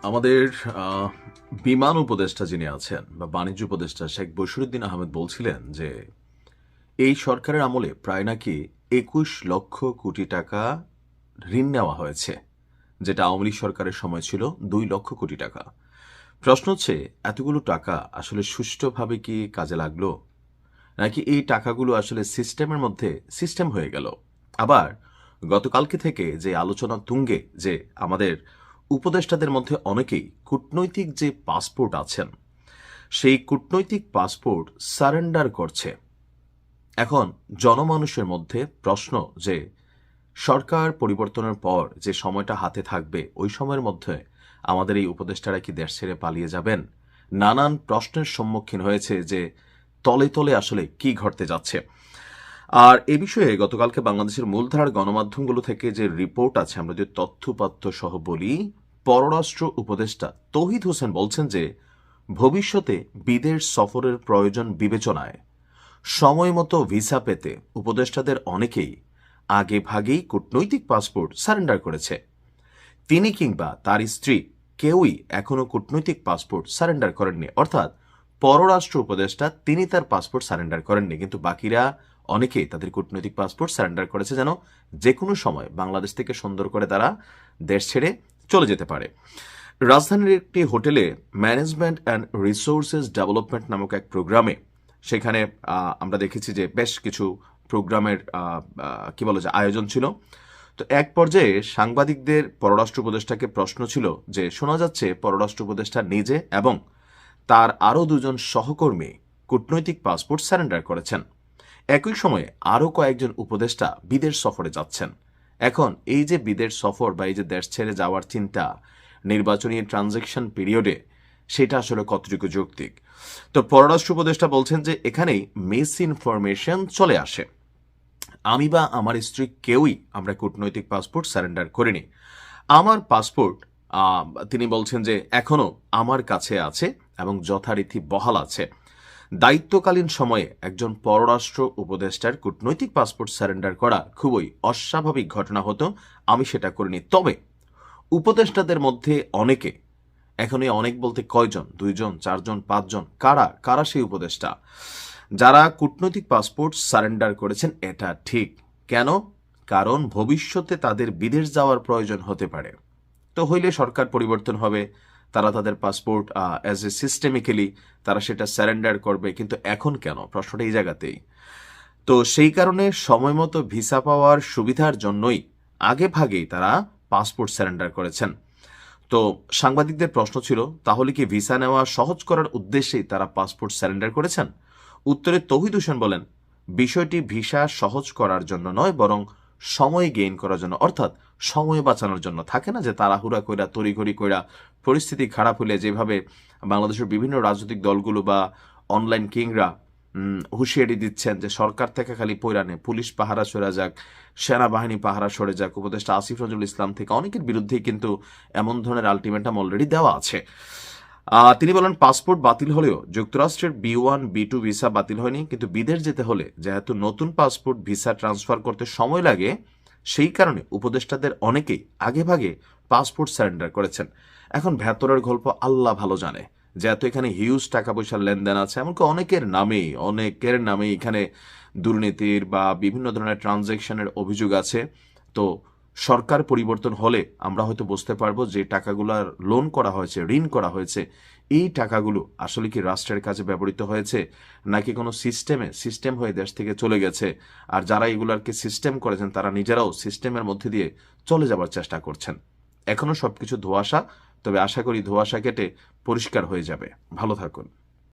আমাদের বিমান উপদেষ্টা যিনি আছেন বা বাণিজ্য উপদেষ্টা শেখ বশিরউদ্দিন আহমেদ বলছিলেন যে এই সরকারের আমলে প্রায় নাকি ২১ লক্ষ কোটি টাকা ঋণ নেওয়া হয়েছে, যেটা আওয়ামী লীগ সরকারের সময় ছিল ২ লক্ষ কোটি টাকা। প্রশ্ন হচ্ছে, এতগুলো টাকা আসলে সুষ্ঠুভাবে কি কাজে লাগলো, নাকি এই টাকাগুলো আসলে সিস্টেমের মধ্যে সিস্টেম হয়ে গেল? আবার গতকালকে থেকে যে আলোচনা তুঙ্গে যে আমাদের উপদেষ্টাদের মধ্যে অনেকেই কূটনৈতিক যে পাসপোর্ট আছেন সেই কূটনৈতিক পাসপোর্ট সারেন্ডার করছে। এখন জনমানুষের মধ্যে প্রশ্ন যে সরকার পরিবর্তনের পর যে সময়টা হাতে থাকবে ওই সময়ের মধ্যে আমাদের এই উপদেষ্টারা কি দেশ ছেড়ে পালিয়ে যাবেন? নানান প্রশ্নের সম্মুখীন হয়েছে যে তলে তলে আসলে কি ঘটতে যাচ্ছে। আর এ বিষয়ে গতকালকে বাংলাদেশের মূলধারার গণমাধ্যমগুলো থেকে যে রিপোর্ট আছে, আমরা যদি তথ্যপাত্য সহ বলি, পররাষ্ট্র উপদেষ্টা তৌহিদ হোসেন বলছেন যে ভবিষ্যতে বিদেশ সফরের প্রয়োজন বিবেচনায় সময় মতো ভিসা পেতে উপদেষ্টাদের অনেকেই আগে ভাগেই কূটনৈতিক পাসপোর্ট সারেন্ডার করেছে। তিনি কিংবা তার স্ত্রী কেউই এখনো কূটনৈতিক পাসপোর্ট সারেন্ডার করেননি, অর্থাৎ পররাষ্ট্র উপদেষ্টা তিনি তার পাসপোর্ট সারেন্ডার করেননি, কিন্তু বাকিরা অনেকেই তাদের কূটনৈতিক পাসপোর্ট সারেন্ডার করেছে যেন যে কোনো সময় বাংলাদেশ থেকে সুন্দর করে তারা দেশ ছেড়ে চলে যেতে পারে। রাজধানীর একটি হোটেলে ম্যানেজমেন্ট অ্যান্ড রিসোর্সেস ডেভেলপমেন্ট নামক এক প্রোগ্রামে সেখানে আমরা দেখেছি যে বেশ কিছু প্রোগ্রামের কি বলা যায় আয়োজন ছিল। তো এক পর্যায়ে সাংবাদিকদের পররাষ্ট্র উপদেষ্টাকে প্রশ্ন ছিল যে শোনা যাচ্ছে পররাষ্ট্র উপদেষ্টা নিজে এবং তার আরও দুজন সহকর্মী কূটনৈতিক পাসপোর্ট সারেন্ডার করেছেন। একই সময়ে আরও কয়েকজন উপদেষ্টা বিদেশ সফরে যাচ্ছেন। এখন এই যে বিদেশ সফর বা এই যে দেশ ছেড়ে যাওয়ার চিন্তা নির্বাচনী ট্রানজ্যাকশন পিরিয়ডে, সেটা আসলে কতটুকু যৌক্তিক? তো পররাষ্ট্র উপদেষ্টা বলছেন যে এখানেই মিস ইনফরমেশন চলে আসে। আমি বা আমার স্ত্রী কেউই আমরা কূটনৈতিক পাসপোর্ট সারেন্ডার করিনি। আমার পাসপোর্ট তিনি বলছেন যে এখনো আমার কাছে আছে এবং যথারীতি বহাল আছে। দায়িত্বকালীন সময়ে একজন পররাষ্ট্র উপদেষ্টার কূটনৈতিক পাসপোর্ট সারেন্ডার করা খুবই অস্বাভাবিক ঘটনা হতো, আমি সেটা করিনি। তবে উপদেষ্টাদের মধ্যে অনেকে, এখন এই অনেক বলতে কয়জন, 2 জন 4 জন 5 জন, কারা কারা সেই উপদেষ্টা যারা কূটনৈতিক পাসপোর্ট সারেন্ডার করেছেন? এটা ঠিক। কেন? কারণ ভবিষ্যতে তাদের বিদেশ যাওয়ার প্রয়োজন হতে পারে। তো হইলে সরকার পরিবর্তন হবে, তারা তাদের পাসপোর্ট অ্যাজ এ সিস্টেমিক্যালি তারা সেটা সারেন্ডার করবে, কিন্তু এখন কেন? প্রশ্নটা এই জায়গাতেই। তো সেই কারণে সময় মতো ভিসা পাওয়ার সুবিধার জন্যই আগে ভাগেই তারা পাসপোর্ট সারেন্ডার করেছেন। তো সাংবাদিকদের প্রশ্ন ছিল, তাহলে কি ভিসা নেওয়া সহজ করার উদ্দেশ্যেই তারা পাসপোর্ট সারেন্ডার করেছেন? উত্তরে তৌহিদ হোসেন বলেন, বিষয়টি ভিসা সহজ করার জন্য নয়, বরং সময় গেইন করার জন্য, অর্থাৎ সময় বাঁচানোর জন্য। থাকে না যে তাড়াহুড়া কইরা তড়িঘড়ি কইরা পরিস্থিতি খারাপ হলে যেভাবে বাংলাদেশের বিভিন্ন রাজনৈতিক দলগুলো বা অনলাইন কিংরা হুঁশিয়ারি দিচ্ছেন যে সরকার থেকে খালি পৈরানে পুলিশ পাহারা সরে যাক, সেনাবাহিনী পাহারা সরে যাক, উপদেষ্টা আসিফ নজরুল ইসলাম থেকে অনেকের বিরুদ্ধেই কিন্তু এমন ধরনের আলটিমেটাম অলরেডি দেওয়া আছে। তিনি বলেন, পাসপোর্ট বাতিল হলেও যুক্তরাষ্ট্রের B1 B2 ভিসা বাতিল হয়নি, কিন্তু বিদেশ যেতে হলে যেহেতু নতুন পাসপোর্ট ভিসা ট্রান্সফার করতে সময় লাগে, সেই কারণে উপদেষ্টাদের অনেকেই আগেভাগে পাসপোর্ট সারেন্ডার করেছেন। এখন ভেতরের গল্প আল্লাহ ভালো জানে, যেহেতু এখানে হিউজ টাকা পয়সার লেনদেন আছে, এমনকি অনেকের নামেই এখানে দুর্নীতির বা বিভিন্ন ধরনের ট্রানজ্যাকশনের অভিযোগ আছে। তো সরকার পরিবর্তন হলে আমরা হয়তো বুঝতে পারবো যে টাকাগুলো লোন করা হয়েছে, ঋণ করা হয়েছে, এই টাকাগুলো আসলে কি রাষ্ট্রের কাজে ব্যবহৃত হয়েছে, নাকি কোনো সিস্টেম হয়ে দেশ থেকে চলে গেছে। আর যারা এগুলারকে সিস্টেম করেছেন তারা নিজেরাও সিস্টেমের মধ্যে দিয়ে চলে যাবার চেষ্টা করছেন। এখনো সবকিছু ধোঁয়াশা, তবে আশা করি ধোঁয়াশা কেটে পরিষ্কার হয়ে যাবে। ভালো থাকুন।